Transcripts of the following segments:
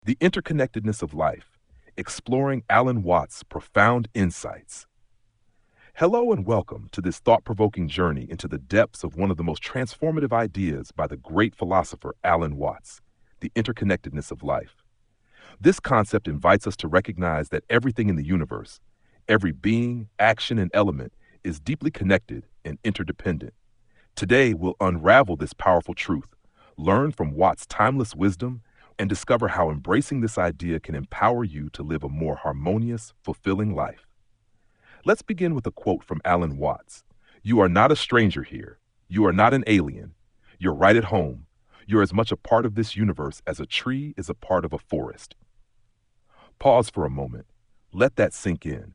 The Interconnectedness of Life, exploring Alan Watts' profound insights. Hello and welcome to this thought-provoking journey into the depths of one of the most transformative ideas by the great philosopher Alan Watts, the interconnectedness of life. This concept invites us to recognize that everything in the universe, every being, action, and element is deeply connected and interdependent. Today, we'll unravel this powerful truth, learn from Watts' timeless wisdom, and discover how embracing this idea can empower you to live a more harmonious, fulfilling life. Let's begin with a quote from Alan Watts. "You are not a stranger here. You are not an alien. You're right at home. You're as much a part of this universe as a tree is a part of a forest." Pause for a moment. Let that sink in.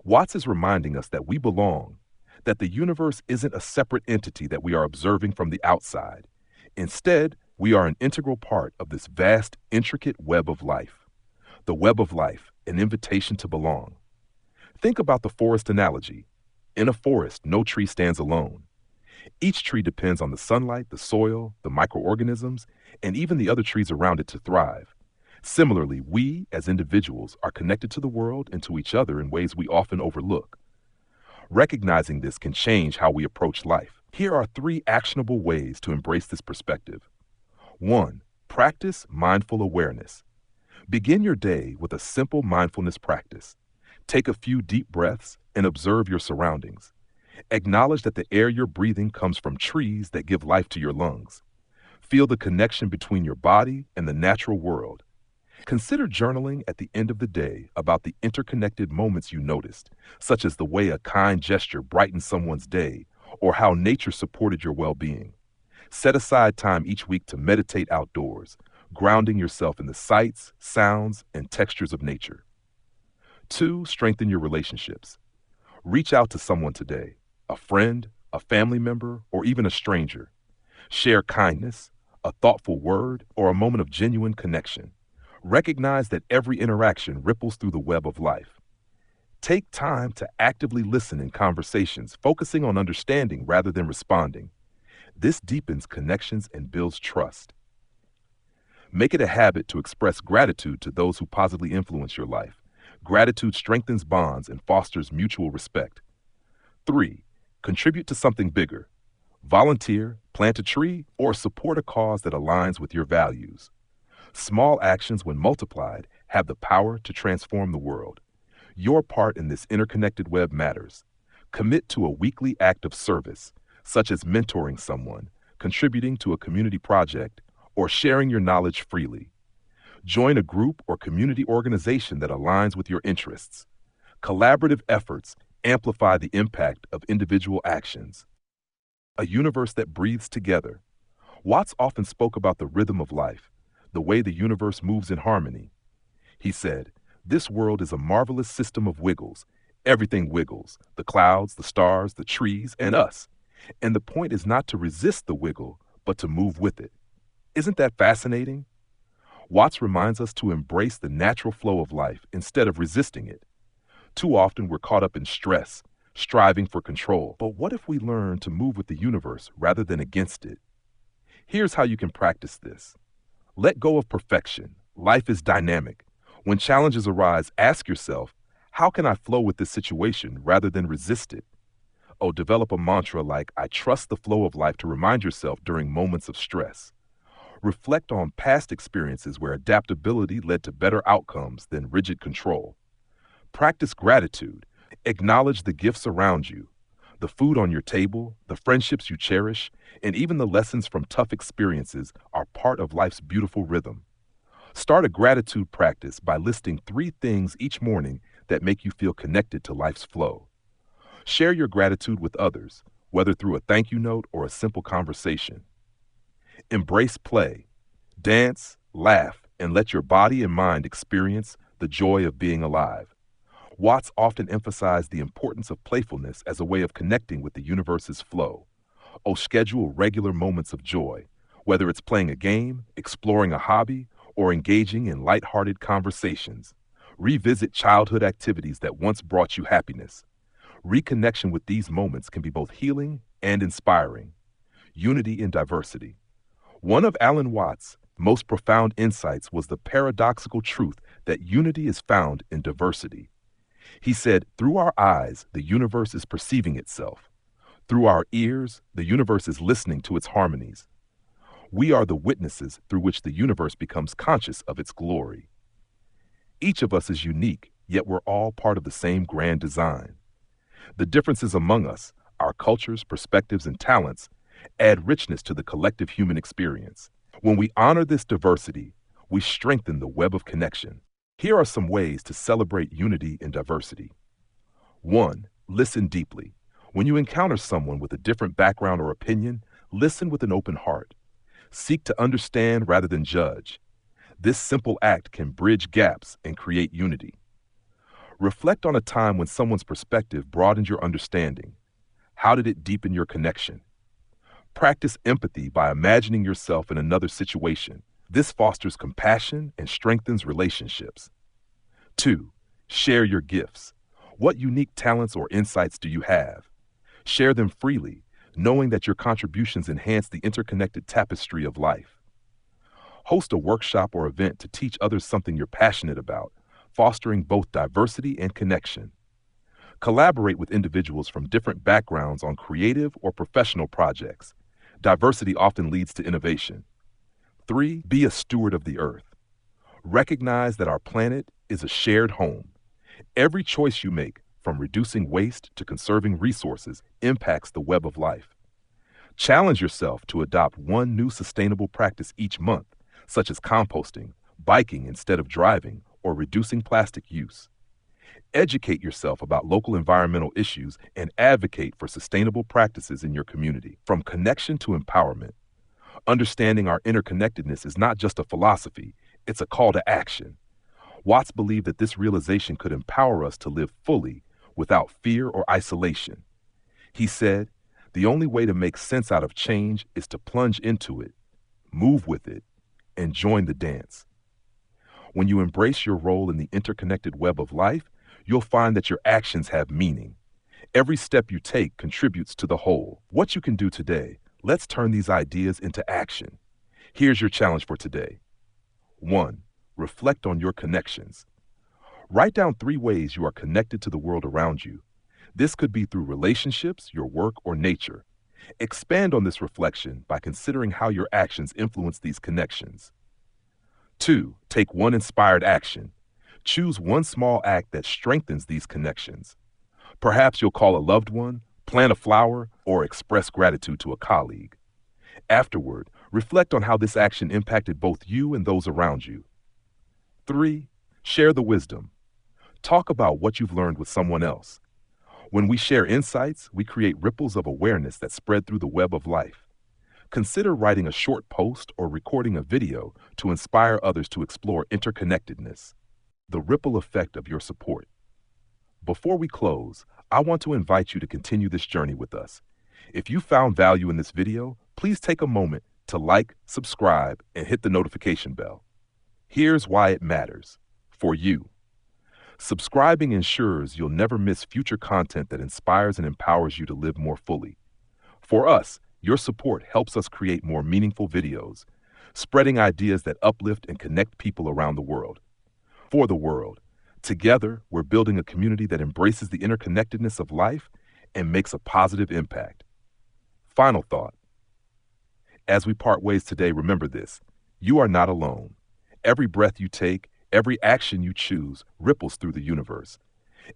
Watts is reminding us that we belong, that the universe isn't a separate entity that we are observing from the outside. Instead, we are an integral part of this vast, intricate web of life. The web of life, an invitation to belong. Think about the forest analogy. In a forest, no tree stands alone. Each tree depends on the sunlight, the soil, the microorganisms, and even the other trees around it to thrive. Similarly, we, as individuals, are connected to the world and to each other in ways we often overlook. Recognizing this can change how we approach life. Here are 3 actionable ways to embrace this perspective. 1. Practice mindful awareness. Begin your day with a simple mindfulness practice. Take a few deep breaths and observe your surroundings. Acknowledge that the air you're breathing comes from trees that give life to your lungs. Feel the connection between your body and the natural world. Consider journaling at the end of the day about the interconnected moments you noticed, such as the way a kind gesture brightened someone's day or how nature supported your well-being. Set aside time each week to meditate outdoors, grounding yourself in the sights, sounds, and textures of nature. 2. Strengthen your relationships. Reach out to someone today, a friend, a family member, or even a stranger. Share kindness, a thoughtful word, or a moment of genuine connection. Recognize that every interaction ripples through the web of life. Take time to actively listen in conversations, focusing on understanding rather than responding. This deepens connections and builds trust. Make it a habit to express gratitude to those who positively influence your life. Gratitude strengthens bonds and fosters mutual respect. 3. Contribute to something bigger. Volunteer, plant a tree, or support a cause that aligns with your values. Small actions, when multiplied, have the power to transform the world. Your part in this interconnected web matters. Commit to a weekly act of service, such as mentoring someone, contributing to a community project, or sharing your knowledge freely. Join a group or community organization that aligns with your interests. Collaborative efforts amplify the impact of individual actions. A universe that breathes together. Watts often spoke about the rhythm of life, the way the universe moves in harmony. He said, "This world is a marvelous system of wiggles. Everything wiggles, the clouds, the stars, the trees, and us. And the point is not to resist the wiggle, but to move with it." Isn't that fascinating? Watts reminds us to embrace the natural flow of life instead of resisting it. Too often we're caught up in stress, striving for control. But what if we learn to move with the universe rather than against it? Here's how you can practice this. Let go of perfection. Life is dynamic. When challenges arise, ask yourself, how can I flow with this situation rather than resist it? Oh, develop a mantra like, "I trust the flow of life," to remind yourself during moments of stress. Reflect on past experiences where adaptability led to better outcomes than rigid control. Practice gratitude. Acknowledge the gifts around you, the food on your table, the friendships you cherish, and even the lessons from tough experiences are part of life's beautiful rhythm. Start a gratitude practice by listing 3 things each morning that make you feel connected to life's flow. Share your gratitude with others, whether through a thank you note or a simple conversation. Embrace play. Dance, laugh, and let your body and mind experience the joy of being alive. Watts often emphasized the importance of playfulness as a way of connecting with the universe's flow. Oh, schedule regular moments of joy, whether it's playing a game, exploring a hobby, or engaging in lighthearted conversations. Revisit childhood activities that once brought you happiness. Reconnection with these moments can be both healing and inspiring. Unity in diversity. One of Alan Watts' most profound insights was the paradoxical truth that unity is found in diversity. He said, through our eyes, the universe is perceiving itself. Through our ears, the universe is listening to its harmonies. We are the witnesses through which the universe becomes conscious of its glory. Each of us is unique, yet we're all part of the same grand design. The differences among us, our cultures, perspectives, and talents, add richness to the collective human experience. When we honor this diversity, we strengthen the web of connection. Here are some ways to celebrate unity in diversity. 1. Listen deeply. When you encounter someone with a different background or opinion, listen with an open heart. Seek to understand rather than judge. This simple act can bridge gaps and create unity. Reflect on a time when someone's perspective broadened your understanding. How did it deepen your connection? Practice empathy by imagining yourself in another situation. This fosters compassion and strengthens relationships. 2. Share your gifts. What unique talents or insights do you have? Share them freely, knowing that your contributions enhance the interconnected tapestry of life. Host a workshop or event to teach others something you're passionate about, fostering both diversity and connection. Collaborate with individuals from different backgrounds on creative or professional projects. Diversity often leads to innovation. 3. Be a steward of the earth. Recognize that our planet is a shared home. Every choice you make, from reducing waste to conserving resources, impacts the web of life. Challenge yourself to adopt one new sustainable practice each month, such as composting, biking instead of driving, or reducing plastic use. Educate yourself about local environmental issues and advocate for sustainable practices in your community. From connection to empowerment, understanding our interconnectedness is not just a philosophy, it's a call to action. Watts believed that this realization could empower us to live fully without fear or isolation. He said, the only way to make sense out of change is to plunge into it, move with it, and join the dance. When you embrace your role in the interconnected web of life, you'll find that your actions have meaning. Every step you take contributes to the whole. What you can do today, let's turn these ideas into action. Here's your challenge for today. 1. Reflect on your connections. Write down 3 ways you are connected to the world around you. This could be through relationships, your work, or nature. Expand on this reflection by considering how your actions influence these connections. 2. Take one inspired action. Choose one small act that strengthens these connections. Perhaps you'll call a loved one, plant a flower, or express gratitude to a colleague. Afterward, reflect on how this action impacted both you and those around you. 3. Share the wisdom. Talk about what you've learned with someone else. When we share insights, we create ripples of awareness that spread through the web of life. Consider writing a short post or recording a video to inspire others to explore interconnectedness. The ripple effect of your support. Before we close, I want to invite you to continue this journey with us. If you found value in this video, please take a moment to like, subscribe, and hit the notification bell. Here's why it matters. For you. Subscribing ensures you'll never miss future content that inspires and empowers you to live more fully. For us, your support helps us create more meaningful videos, spreading ideas that uplift and connect people around the world. For the world, together, we're building a community that embraces the interconnectedness of life and makes a positive impact. Final thought. As we part ways today, remember this: you are not alone. Every breath you take, every action you choose ripples through the universe.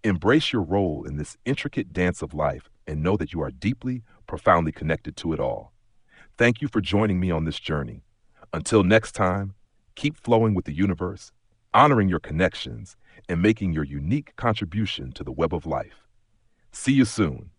Embrace your role in this intricate dance of life and know that you are deeply, profoundly connected to it all. Thank you for joining me on this journey. Until next time, keep flowing with the universe, honoring your connections, and making your unique contribution to the web of life. See you soon.